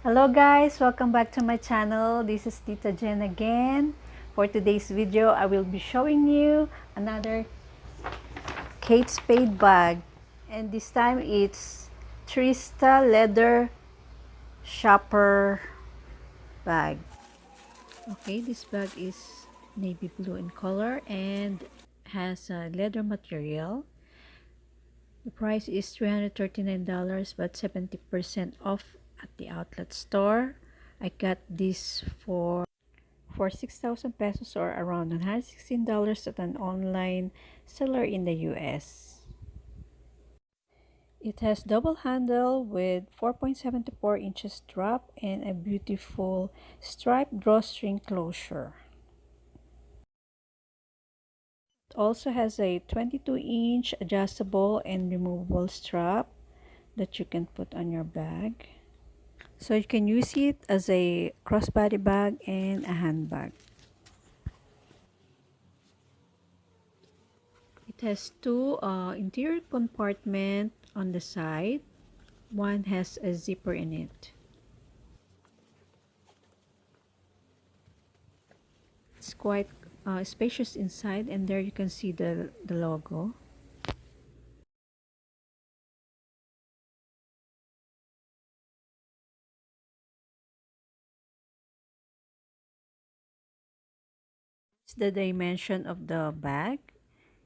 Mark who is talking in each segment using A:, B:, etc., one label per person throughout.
A: Hello guys, welcome back to my channel. This is Tita Jen again. For today's video, I will be showing you another Kate Spade bag, and this time it's Trista leather shopper bag. Okay, this bag is navy blue in color and has a leather material. The price is $339, but 70% off at the outlet store. I got this for 6,000 pesos, or around $116 at an online seller in the US. It has double handle with 4.74 inches drop and a beautiful striped drawstring closure. It also has a 22-inch adjustable and removable strap that you can put on your bag. So you can use it as a crossbody bag and a handbag. It has two interior compartments on the side. One has a zipper in it. It's quite spacious inside, and there you can see the logo. It's the dimension of the bag: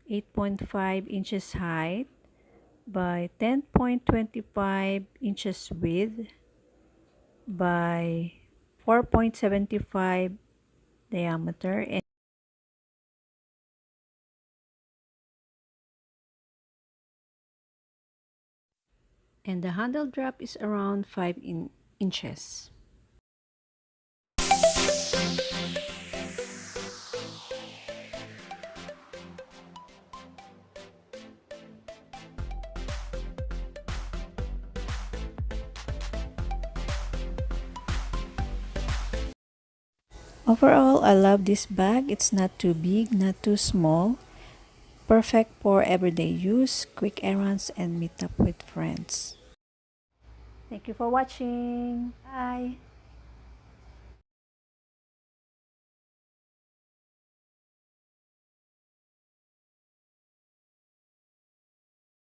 A: 8.5 inches height by 10.25 inches width by 4.75 diameter, and the handle drop is around 5 inches. Overall, I love this bag. It's not too big, not too small. Perfect for everyday use, quick errands, and meet up with friends. Thank you for watching. Bye.